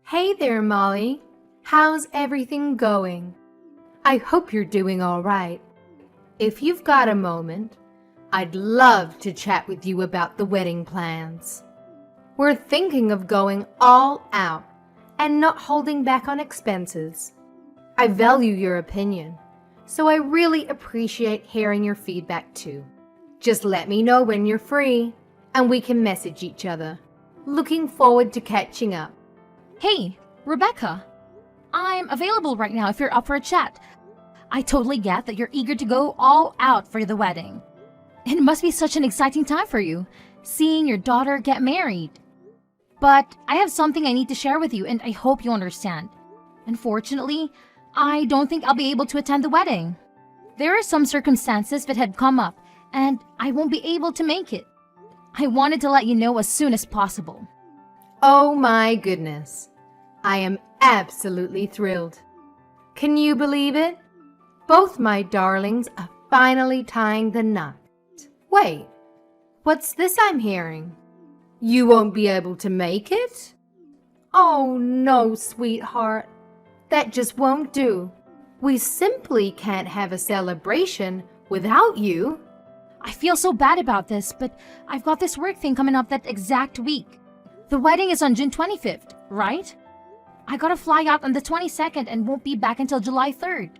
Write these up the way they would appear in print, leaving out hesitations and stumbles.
Hey there, Molly. How's everything going? I hope you're doing all right. If you've got a moment, I'd love to chat with you about the wedding plans. We're thinking of going all out and not holding back on expenses. I value your opinion, so I really appreciate hearing your feedback too. Just let me know when you're free, and we can message each other. Looking forward to catching up. Hey, Rebecca. I'm available right now if you're up for a chat. I totally get that you're eager to go all out for the wedding. It must be such an exciting time for you, seeing your daughter get married. But I have something I need to share with you, and I hope you understand. Unfortunately, I don't think I'll be able to attend the wedding. There are some circumstances that have come up, and I won't be able to make it. I wanted to let you know as soon as possible. Oh my goodness. I am absolutely thrilled. Can you believe it? Both my darlings are finally tying the knot. Wait, what's this I'm hearing? You won't be able to make it? Oh no, sweetheart. That just won't do. We simply can't have a celebration without you. I feel so bad about this, but I've got this work thing coming up that exact week. The wedding is on June 25th, right? I gotta fly out on the 22nd and won't be back until July 3rd.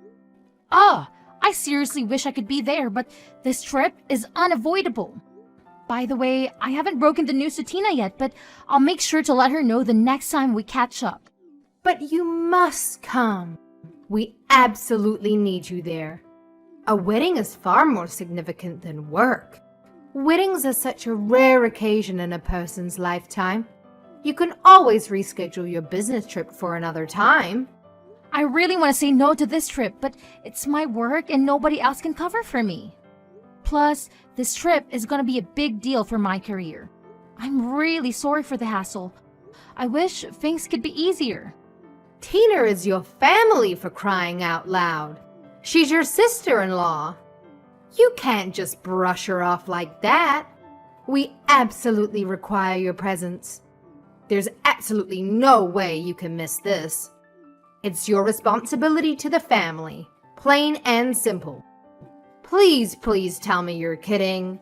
I seriously wish I could be there, but this trip is unavoidable. By the way, I haven't broken the news to Tina yet, but I'll make sure to let her know the next time we catch up. But you must come. We absolutely need you there. A wedding is far more significant than work. Weddings are such a rare occasion in a person's lifetime. You can always reschedule your business trip for another time. I really want to say no to this trip, but it's my work and nobody else can cover for me. Plus, this trip is going to be a big deal for my career. I'm really sorry for the hassle. I wish things could be easier. Tina is your family, for crying out loud. She's your sister-in-law. You can't just brush her off like that. We absolutely require your presence. There's absolutely no way you can miss this. It's your responsibility to the family, plain and simple. Please tell me you're kidding.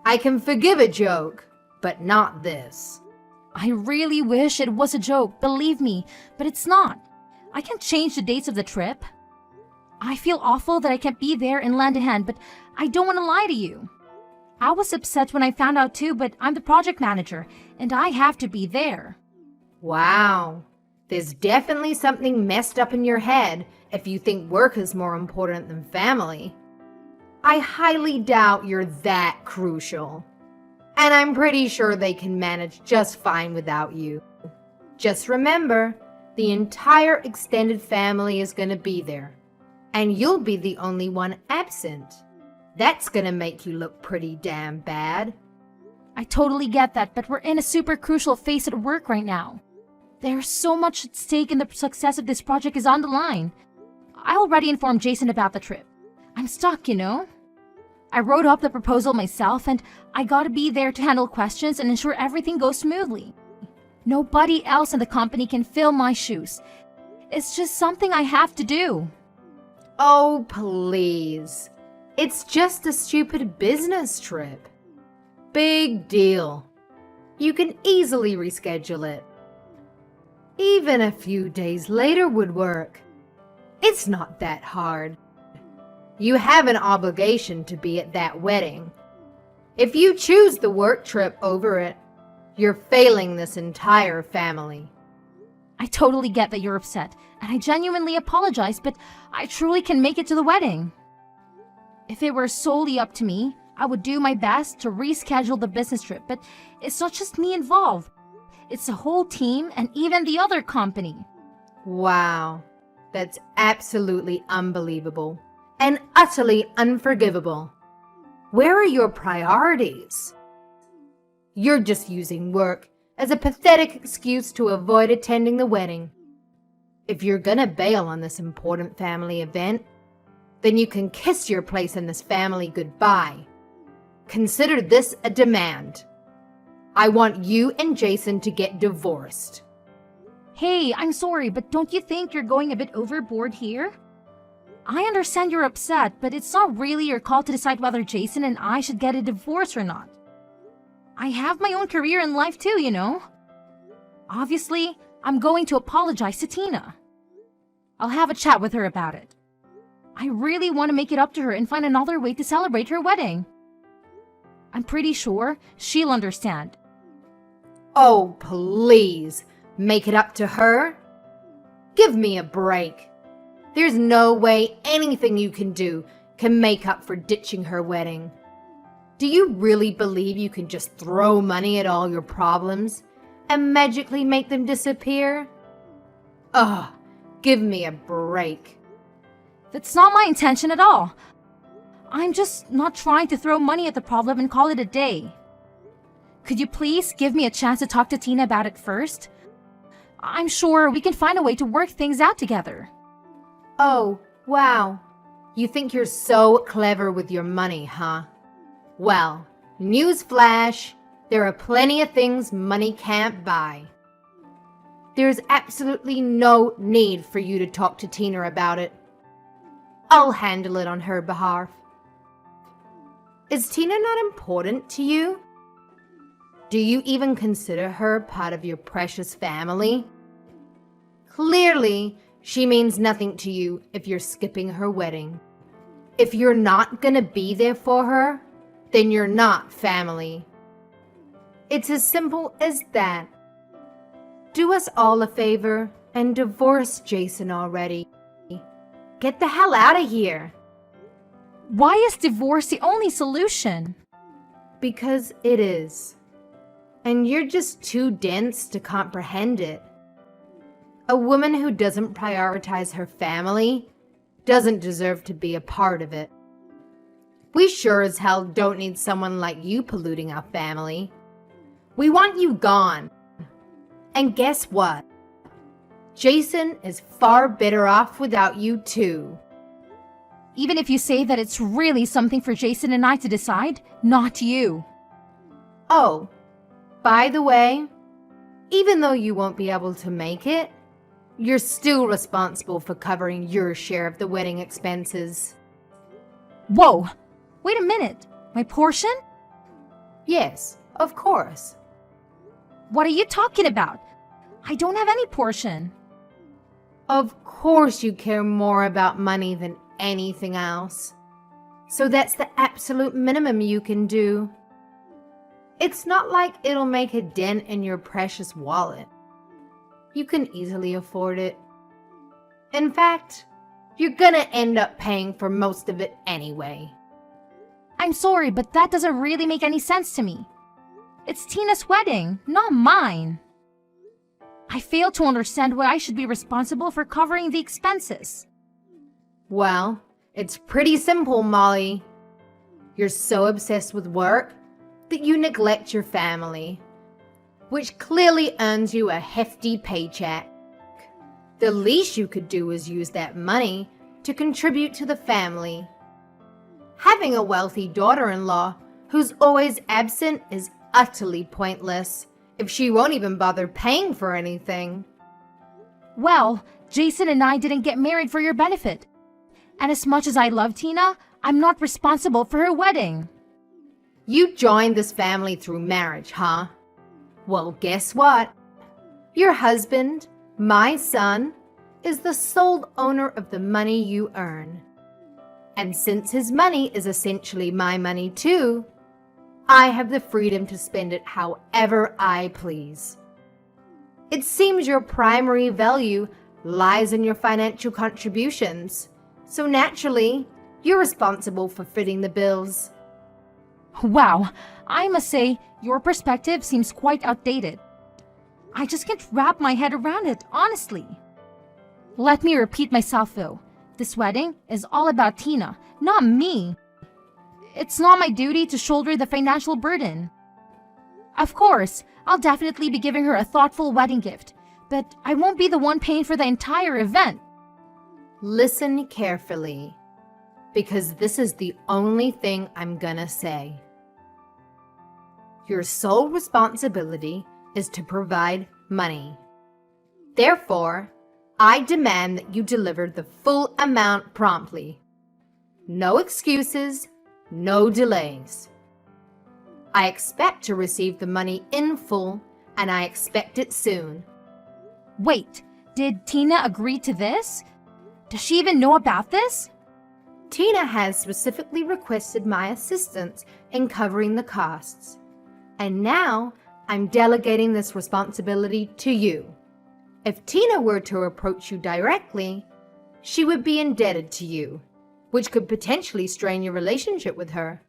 I can forgive a joke, but not this. I really wish it was a joke, believe me, but it's not. I can't change the dates of the trip. I feel awful that I can't be there and lend a hand, but I don't want to lie to you. I was upset when I found out too, but I'm the project manager, and I have to be there. Wow. There's definitely something messed up in your head if you think work is more important than family. I highly doubt you're that crucial. And I'm pretty sure they can manage just fine without you. Just remember, the entire extended family is going to be there. And you'll be the only one absent. That's going to make you look pretty damn bad. I totally get that, but we're in a super crucial phase at work right now. There's so much at stake and the success of this project is on the line. I already informed Jason about the trip. I'm stuck, you know? I wrote up the proposal myself and I gotta be there to handle questions and ensure everything goes smoothly. Nobody else in the company can fill my shoes. It's just something I have to do. Oh, please. It's just a stupid business trip. Big deal. You can easily reschedule it. Even a few days later would work. It's not that hard. You have an obligation to be at that wedding. If you choose the work trip over it, you're failing this entire family. I totally get that you're upset, and I genuinely apologize, but I truly can make it to the wedding. If it were solely up to me, I would do my best to reschedule the business trip, but it's not just me involved. It's the whole team and even the other company. Wow, that's absolutely unbelievable and utterly unforgivable. Where are your priorities? You're just using work as a pathetic excuse to avoid attending the wedding. If you're gonna bail on this important family event, then you can kiss your place in this family goodbye. Consider this a demand. I want you and Jason to get divorced. Hey, I'm sorry, but don't you think you're going a bit overboard here? I understand you're upset, but it's not really your call to decide whether Jason and I should get a divorce or not. I have my own career in life too, you know. Obviously, I'm going to apologize to Tina. I'll have a chat with her about it. I really want to make it up to her and find another way to celebrate her wedding. I'm pretty sure she'll understand. Oh, please, make it up to her? Give me a break. There's no way anything you can do can make up for ditching her wedding. Do you really believe you can just throw money at all your problems and magically make them disappear? Ugh, give me a break. That's not my intention at all. I'm just not trying to throw money at the problem and call it a day. Could you please give me a chance to talk to Tina about it first? I'm sure we can find a way to work things out together. Oh, wow. You think you're so clever with your money, huh? Well, newsflash, there are plenty of things money can't buy. There's absolutely no need for you to talk to Tina about it. I'll handle it on her behalf. Is Tina not important to you? Do you even consider her part of your precious family? Clearly, she means nothing to you if you're skipping her wedding. If you're not gonna be there for her, then you're not family. It's as simple as that. Do us all a favor and divorce Jason already. Get the hell out of here. Why is divorce the only solution? Because it is. And you're just too dense to comprehend it. A woman who doesn't prioritize her family doesn't deserve to be a part of it. We sure as hell don't need someone like you polluting our family. We want you gone. And guess what? Jason is far better off without you too. Even if you say that it's really something for Jason and I to decide, not you. Oh, by the way, even though you won't be able to make it, you're still responsible for covering your share of the wedding expenses. Whoa! Wait a minute. My portion? Yes, of course. What are you talking about? I don't have any portion. Of course you care more about money than anything else. So that's the absolute minimum you can do. It's not like it'll make a dent in your precious wallet. You can easily afford it. In fact, you're gonna end up paying for most of it anyway. I'm sorry, but that doesn't really make any sense to me. It's Tina's wedding, not mine. I fail to understand why I should be responsible for covering the expenses. Well, it's pretty simple, Molly. You're so obsessed with work that you neglect your family, which clearly earns you a hefty paycheck. The least you could do is use that money to contribute to the family. Having a wealthy daughter-in-law who's always absent is utterly pointless if she won't even bother paying for anything. Well, Jason and I didn't get married for your benefit. And as much as I love Tina, I'm not responsible for her wedding. You joined this family through marriage, huh? Well, guess what? Your husband, my son, is the sole owner of the money you earn. And since his money is essentially my money too, I have the freedom to spend it however I please. It seems your primary value lies in your financial contributions, so naturally, you're responsible for footing the bills. Wow, I must say, your perspective seems quite outdated. I just can't wrap my head around it, honestly. Let me repeat myself though. This wedding is all about Tina, not me. It's not my duty to shoulder the financial burden. Of course, I'll definitely be giving her a thoughtful wedding gift, but I won't be the one paying for the entire event. Listen carefully, because this is the only thing I'm gonna say. Your sole responsibility is to provide money. Therefore, I demand that you deliver the full amount promptly. No excuses, no delays. I expect to receive the money in full, and I expect it soon. Wait, did Tina agree to this? Does she even know about this? Tina has specifically requested my assistance in covering the costs. And now I'm delegating this responsibility to you. If Tina were to approach you directly, she would be indebted to you, which could potentially strain your relationship with her.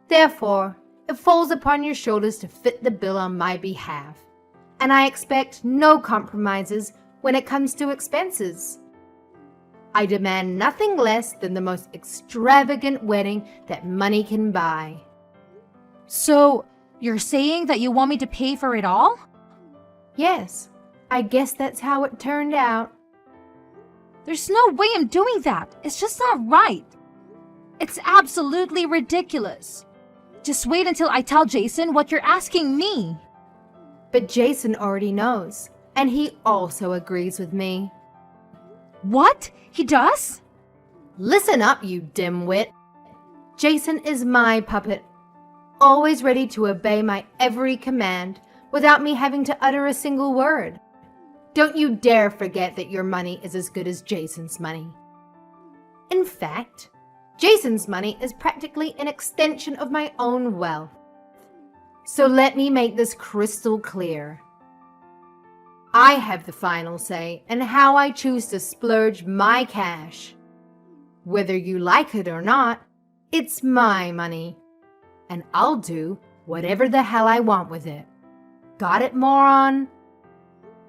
Therefore, it falls upon your shoulders to fit the bill on my behalf, and I expect no compromises when it comes to expenses. I demand nothing less than the most extravagant wedding that money can buy. So, you're saying that you want me to pay for it all? Yes, I guess that's how it turned out. There's no way I'm doing that. It's just not right. It's absolutely ridiculous. Just wait until I tell Jason what you're asking me. But Jason already knows, and he also agrees with me. What? He does? Listen up, you dimwit. Jason is my puppet, always ready to obey my every command without me having to utter a single word. Don't you dare forget that your money is as good as Jason's money. In fact, Jason's money is practically an extension of my own wealth. So let me make this crystal clear. I have the final say in how I choose to splurge my cash. Whether you like it or not, it's my money, and I'll do whatever the hell I want with it. Got it, moron?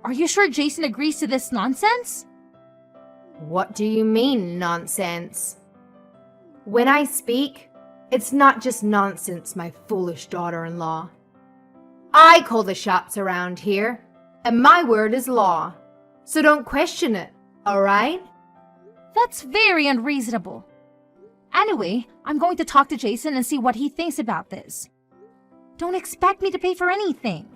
Are you sure Jason agrees to this nonsense? What do you mean, nonsense? When I speak, it's not just nonsense, my foolish daughter-in-law. I call the shots around here, and my word is law. So don't question it, all right? That's very unreasonable. Anyway, I'm going to talk to Jason and see what he thinks about this. Don't expect me to pay for anything.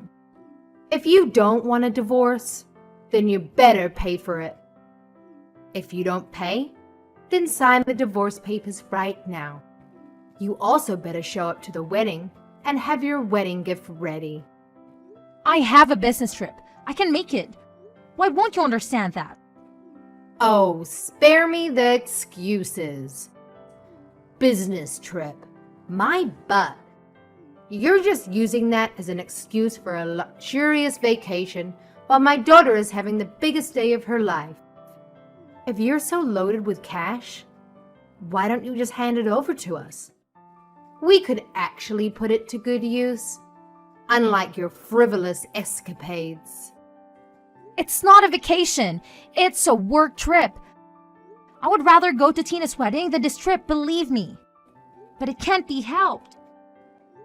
If you don't want a divorce, then you better pay for it. If you don't pay, then sign the divorce papers right now. You also better show up to the wedding and have your wedding gift ready. I have a business trip. I can make it. Why won't you understand that? Oh, spare me the excuses. Business trip. My butt. You're just using that as an excuse for a luxurious vacation while my daughter is having the biggest day of her life. If you're so loaded with cash, why don't you just hand it over to us? We could actually put it to good use, unlike your frivolous escapades. It's not a vacation. It's a work trip. I would rather go to Tina's wedding than this trip, believe me. But it can't be helped.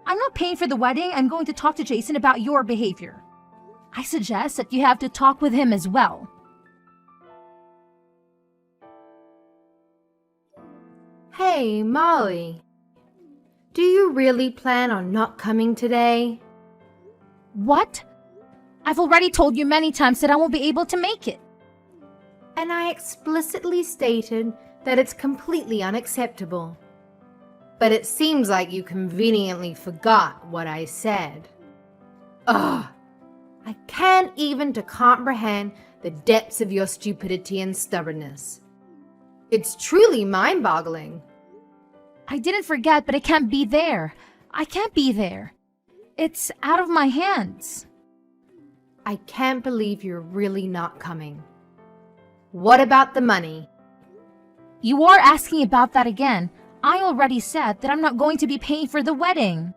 I'm not paying for the wedding. I'm going to talk to Jason about your behavior. I suggest that you have to talk with him as well. Hey, Molly. Do you really plan on not coming today? What? I've already told you many times that I won't be able to make it. And I explicitly stated that it's completely unacceptable. But it seems like you conveniently forgot what I said. Ugh! I can't even to comprehend the depths of your stupidity and stubbornness. It's truly mind-boggling. I didn't forget, but I can't be there. I can't be there. It's out of my hands. I can't believe you're really not coming. What about the money? You are asking about that again. I already said that I'm not going to be paying for the wedding.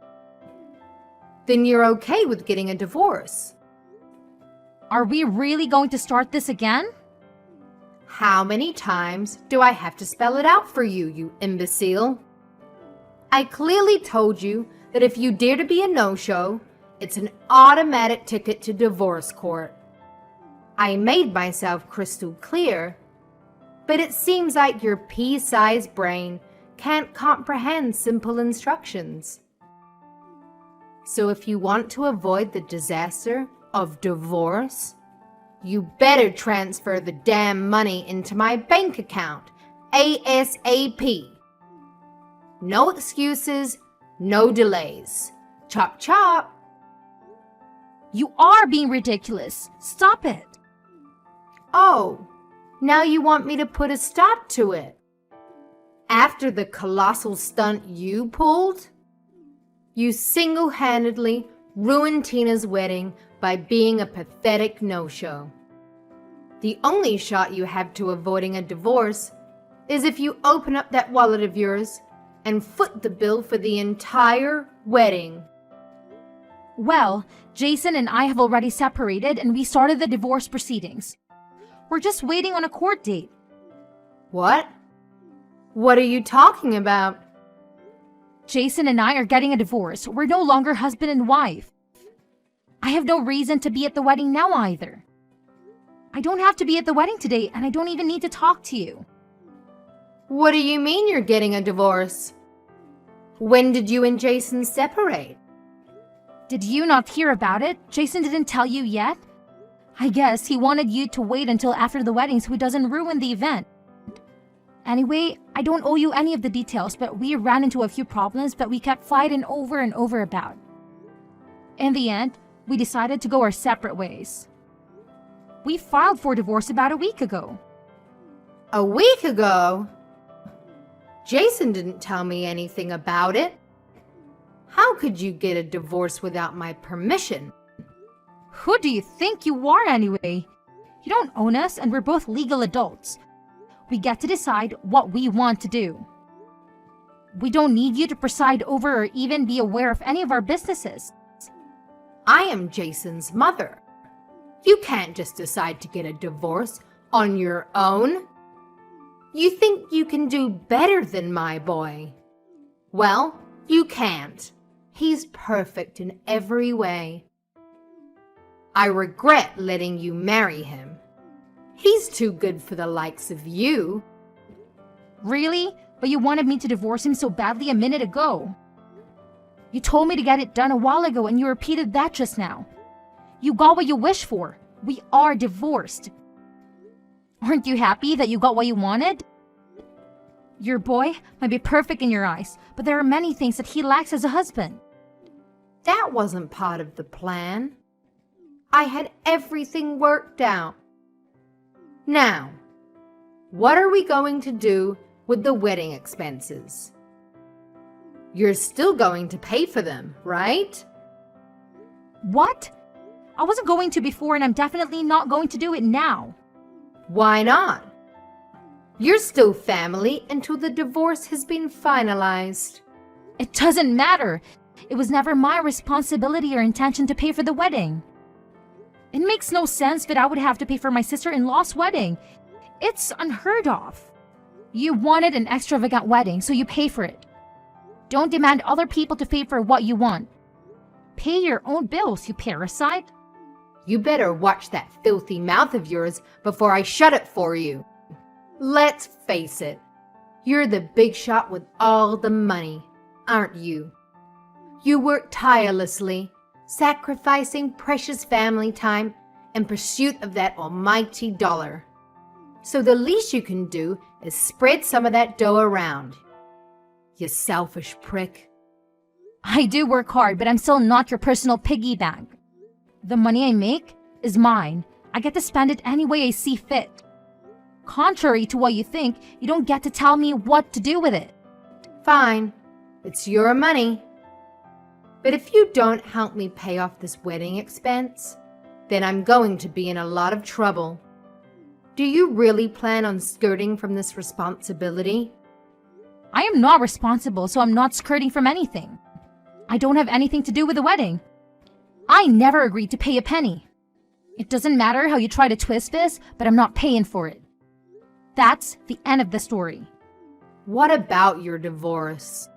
Then you're okay with getting a divorce. Are we really going to start this again? How many times do I have to spell it out for you, you imbecile? I clearly told you that if you dare to be a no-show, it's an automatic ticket to divorce court. I made myself crystal clear, but it seems like your pea-sized brain can't comprehend simple instructions. So if you want to avoid the disaster of divorce, You better transfer the damn money into my bank account, ASAP. No excuses, no delays. Chop chop. You are being ridiculous. Stop it. Oh, now you want me to put a stop to it? After the colossal stunt you pulled? You single-handedly ruined Tina's wedding by being a pathetic no-show. The only shot you have to avoiding a divorce is if you open up that wallet of yours and foot the bill for the entire wedding. Well, Jason and I have already separated and we started the divorce proceedings. We're just waiting on a court date. What? What are you talking about? Jason and I are getting a divorce. We're no longer husband and wife. I have no reason to be at the wedding now either. I don't have to be at the wedding today, and I don't even need to talk to you. What do you mean you're getting a divorce? When did you and Jason separate? Did you not hear about it? Jason didn't tell you yet? I guess he wanted you to wait until after the wedding so he doesn't ruin the event. Anyway, I don't owe you any of the details, but we ran into a few problems that we kept fighting over and over about. In the end, we decided to go our separate ways. We filed for divorce about a week ago. A week ago? Jason didn't tell me anything about it. How could you get a divorce without my permission? Who do you think you are anyway? You don't own us and we're both legal adults. We get to decide what we want to do. We don't need you to preside over or even be aware of any of our businesses. I am Jason's mother. You can't just decide to get a divorce on your own. You think you can do better than my boy? Well, you can't. He's perfect in every way. I regret letting you marry him. He's too good for the likes of you. Really? But you wanted me to divorce him so badly a minute ago. You told me to get it done a while ago and you repeated that just now. You got what you wished for. We are divorced. Aren't you happy that you got what you wanted? Your boy might be perfect in your eyes, but there are many things that he lacks as a husband. That wasn't part of the plan. I had everything worked out. Now, what are we going to do with the wedding expenses? You're still going to pay for them, right? What? I wasn't going to before and I'm definitely not going to do it now. Why not? You're still family until the divorce has been finalized. It doesn't matter. It was never my responsibility or intention to pay for the wedding. It makes no sense that I would have to pay for my sister-in-law's wedding. It's unheard of. You wanted an extravagant wedding, so you pay for it. Don't demand other people to pay for what you want. Pay your own bills, you parasite. You better watch that filthy mouth of yours before I shut it for you. Let's face it, you're the big shot with all the money, aren't you? You work tirelessly, sacrificing precious family time in pursuit of that almighty dollar. So the least you can do is spread some of that dough around. You selfish prick. I do work hard, but I'm still not your personal piggy bank. The money I make is mine. I get to spend it any way I see fit. Contrary to what you think, you don't get to tell me what to do with it. Fine, it's your money. But if you don't help me pay off this wedding expense, then I'm going to be in a lot of trouble. Do you really plan on skirting from this responsibility? I am not responsible, so I'm not skirting from anything. I don't have anything to do with the wedding. I never agreed to pay a penny. It doesn't matter how you try to twist this, but I'm not paying for it. That's the end of the story. What about your divorce?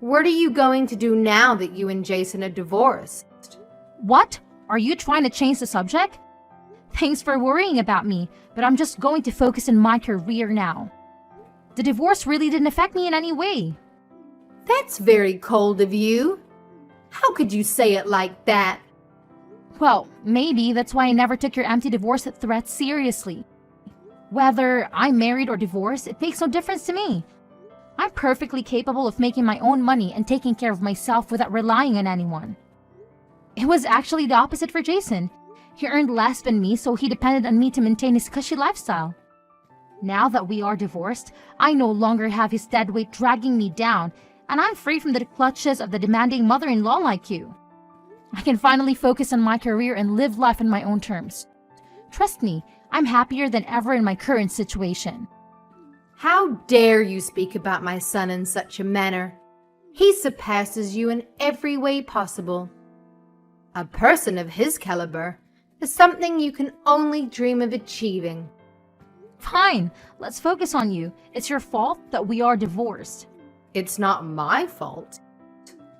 What are you going to do now that you and Jason are divorced? What? Are you trying to change the subject? Thanks for worrying about me, but I'm just going to focus on my career now. The divorce really didn't affect me in any way. That's very cold of you. How could you say it like that? Well, maybe that's why I never took your empty divorce threats seriously. Whether I'm married or divorced, it makes no difference to me. I'm perfectly capable of making my own money and taking care of myself without relying on anyone. It was actually the opposite for Jason. He earned less than me, so he depended on me to maintain his cushy lifestyle. Now that we are divorced, I no longer have his dead weight dragging me down, and I'm free from the clutches of the demanding mother-in-law like you. I can finally focus on my career and live life on my own terms. Trust me, I'm happier than ever in my current situation. How dare you speak about my son in such a manner? He surpasses you in every way possible. A person of his caliber is something you can only dream of achieving. Fine, let's focus on you. It's your fault that we are divorced. It's not my fault.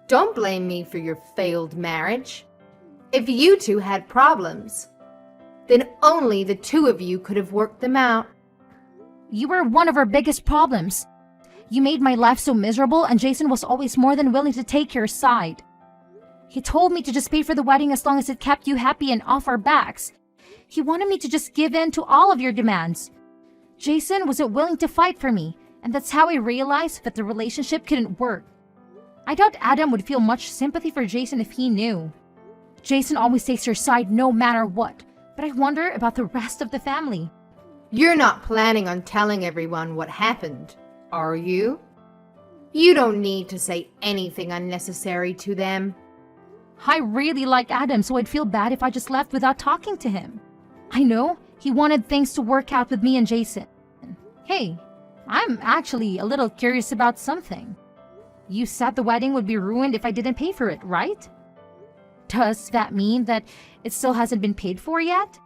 Don't blame me for your failed marriage. If you two had problems, then only the two of you could have worked them out. You were one of our biggest problems. You made my life so miserable, and Jason was always more than willing to take your side. He told me to just pay for the wedding as long as it kept you happy and off our backs. He wanted me to just give in to all of your demands. Jason wasn't willing to fight for me, and that's how I realized that the relationship couldn't work. I doubt Adam would feel much sympathy for Jason if he knew. Jason always takes your side no matter what, but I wonder about the rest of the family. You're not planning on telling everyone what happened, are you? You don't need to say anything unnecessary to them. I really like Adam, so I'd feel bad if I just left without talking to him. I know he wanted things to work out with me and Jason. Hey, I'm actually a little curious about something. You said the wedding would be ruined if I didn't pay for it, right? Does that mean that it still hasn't been paid for yet?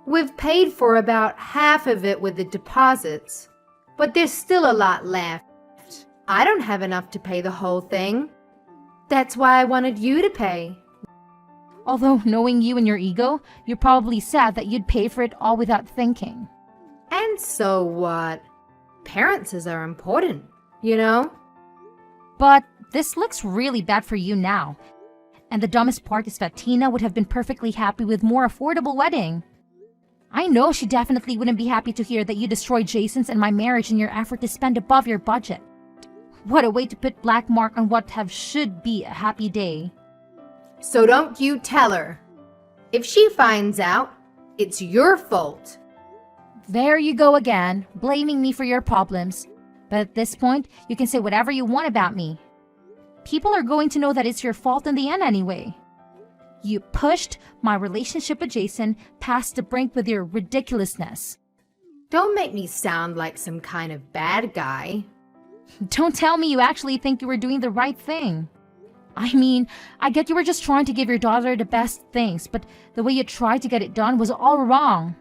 We've paid for about half of it with the deposits, but there's still a lot left. I don't have enough to pay the whole thing. That's why I wanted you to pay. Although, knowing you and your ego, you're probably sad that you'd pay for it all without thinking. And so what? Appearances are important, you know? But this looks really bad for you now. And the dumbest part is that Tina would have been perfectly happy with more affordable wedding. I know she definitely wouldn't be happy to hear that you destroyed Jason's and my marriage in your effort to spend above your budget. What a way to put black mark on what should be a happy day. So don't you tell her. If she finds out, it's your fault. There you go again, blaming me for your problems. But at this point, you can say whatever you want about me. People are going to know that it's your fault in the end anyway. You pushed my relationship with Jason past the brink with your ridiculousness. Don't make me sound like some kind of bad guy. Don't tell me you actually think you were doing the right thing. I mean, I get you were just trying to give your daughter the best things, but the way you tried to get it done was all wrong.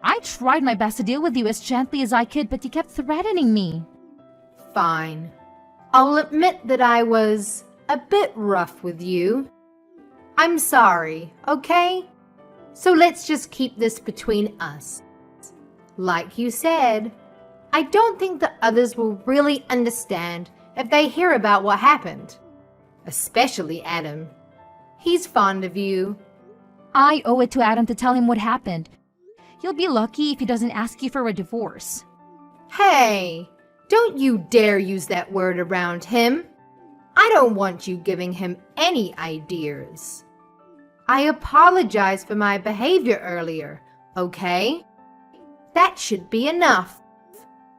I tried my best to deal with you as gently as I could, but you kept threatening me. Fine. I'll admit that I was a bit rough with you. I'm sorry, okay? So let's just keep this between us. Like you said, I don't think the others will really understand if they hear about what happened. Especially Adam. He's fond of you. I owe it to Adam to tell him what happened. You'll be lucky if he doesn't ask you for a divorce. Hey, don't you dare use that word around him. I don't want you giving him any ideas. I apologize for my behavior earlier, okay? That should be enough.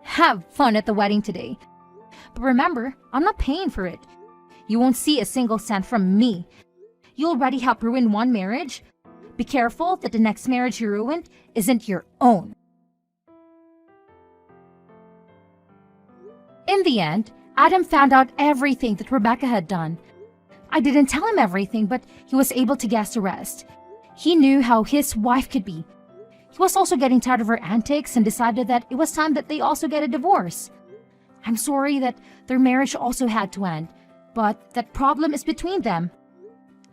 Have fun at the wedding today. But remember, I'm not paying for it. You won't see a single cent from me. You already helped ruin one marriage. Be careful that the next marriage you ruined isn't your own. In the end, Adam found out everything that Rebecca had done. I didn't tell him everything, but he was able to guess the rest. He knew how his wife could be. He was also getting tired of her antics and decided that it was time that they also get a divorce. I'm sorry that their marriage also had to end, but that problem is between them.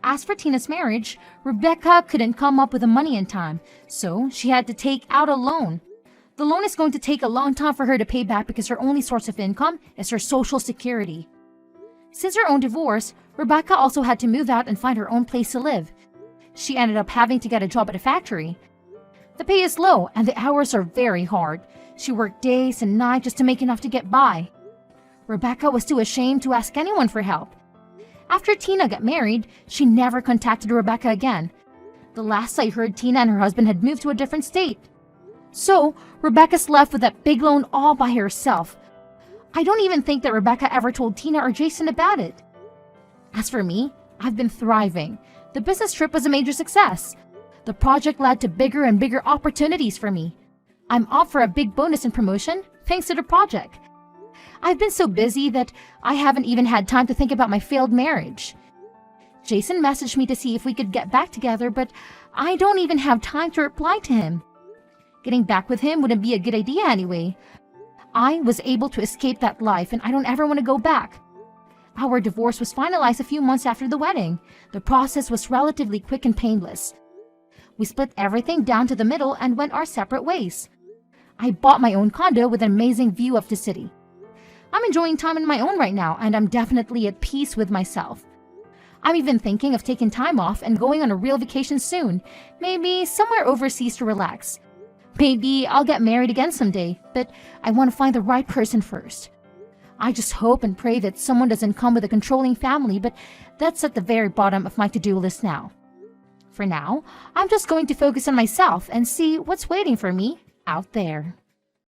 As for Tina's marriage, Rebecca couldn't come up with the money in time, so she had to take out a loan. The loan is going to take a long time for her to pay back because her only source of income is her Social Security. Since her own divorce, Rebecca also had to move out and find her own place to live. she ended up having to get a job at a factory. The pay is low and the hours are very hard. She worked days and nights just to make enough to get by. Rebecca was too ashamed to ask anyone for help. After Tina got married, she never contacted Rebecca again. The last I heard, Tina and her husband had moved to a different state. So, Rebecca's left with that big loan all by herself. I don't even think that Rebecca ever told Tina or Jason about it. As for me, I've been thriving. The business trip was a major success. The project led to bigger and bigger opportunities for me. I'm up for a big bonus and promotion thanks to the project. I've been so busy that I haven't even had time to think about my failed marriage. Jason messaged me to see if we could get back together, but I don't even have time to reply to him. Getting back with him wouldn't be a good idea anyway. I was able to escape that life and I don't ever want to go back. Our divorce was finalized a few months after the wedding. The process was relatively quick and painless. We split everything down to the middle and went our separate ways. I bought my own condo with an amazing view of the city. I'm enjoying time on my own right now and I'm definitely at peace with myself. I'm even thinking of taking time off and going on a real vacation soon, maybe somewhere overseas to relax. Maybe I'll get married again someday, but I want to find the right person first. I just hope and pray that someone doesn't come with a controlling family, but that's at the very bottom of my to-do list now. For now, I'm just going to focus on myself and see what's waiting for me out there.